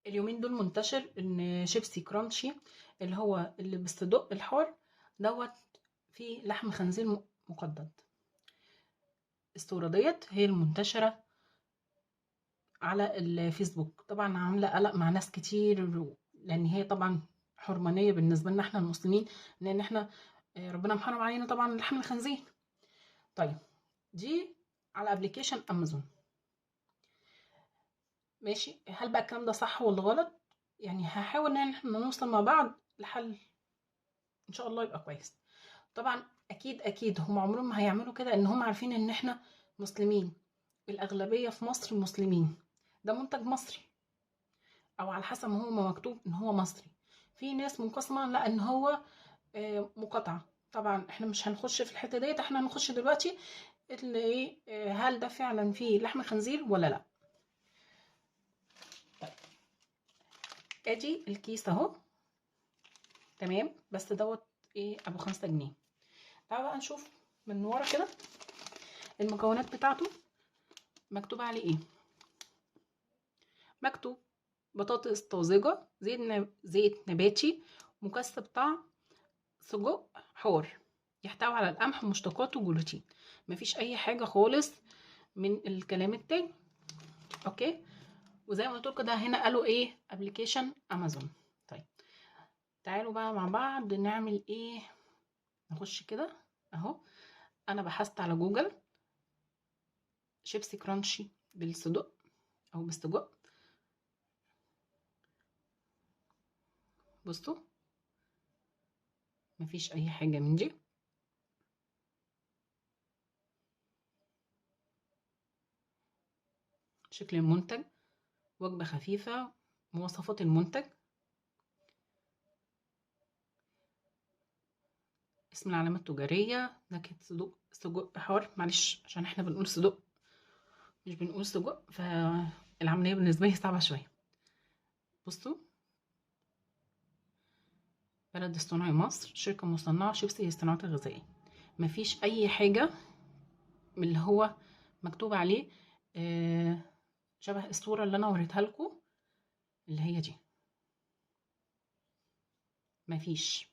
اليومين دول منتشر ان شيبسي كرانشي اللي هو اللي بالصدق الحار دوت فيه لحم خنزير مقدد. الصورة ديت هي المنتشرة على الفيسبوك، طبعا عاملة قلق مع ناس كتير، لان هي طبعا حرمانية بالنسبة لنا احنا المسلمين، لان احنا ربنا محرم علينا طبعا لحم الخنزير. طيب دي على ابلكيشن امازون، ماشي. هل بقى الكلام ده صح ولا غلط؟ يعني هحاول ان احنا نوصل مع بعض لحل ان شاء الله يبقى كويس. طبعا اكيد هم عمرهم ما هيعملوا كده، ان هم عارفين ان احنا مسلمين، الاغلبيه في مصر مسلمين، ده منتج مصري، او على حسب ما هو مكتوب ان هو مصري. في ناس منقسمه لا ان هو مقاطعه. طبعا احنا مش هنخش في الحته ديت، احنا هنخش دلوقتي اللي ايه، هل ده فعلا فيه لحم خنزير ولا لا. طيب ادي الكيس اهو، تمام، بس دوت ايه ابو 5 جنيه. تعالوا بقى نشوف من ورا كده المكونات بتاعته مكتوب عليه ايه. مكتوب بطاطس طازجة، زيت نباتي، مكثف طعم، سجق حار، يحتوي على القمح ومشتقاته وجلوتين. مفيش اي حاجة خالص من الكلام التاني، اوكي. وزي ما قلت كده هنا قالوا ايه ابلكيشن امازون. طيب تعالوا بقى مع بعض نعمل ايه. نخش كده اهو، انا بحثت على جوجل شيبسي كرانشي بالصدق او بالسجق. بصوا مفيش اي حاجة من دي. شكل المنتج، وجبة خفيفة، مواصفات المنتج، اسم العلامة التجارية، نكهة سجق حار. معلش عشان احنا بنقول صدق مش بنقول سجق، فالعملية بالنسبة لي صعبة شوية. بصوا، بلد الصناعي مصر، شركة مصنعة شيبسي للصناعات الغذائية. مفيش أي حاجة من اللي هو مكتوب عليه شبه الصورة اللي أنا وريتها لكم اللي هي دي. مفيش،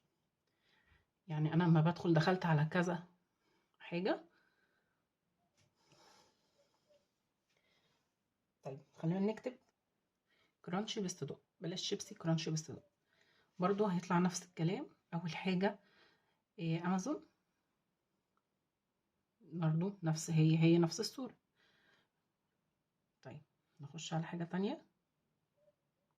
يعني أنا لما بدخل دخلت على كذا حاجة. طيب خلينا نكتب كرانشي بالصدق، بلاش شيبسي كرانشي بالصدق، برضو هيطلع نفس الكلام. أول حاجة أمازون، برضو نفس هي نفس الصورة. طيب نخش على حاجة تانية.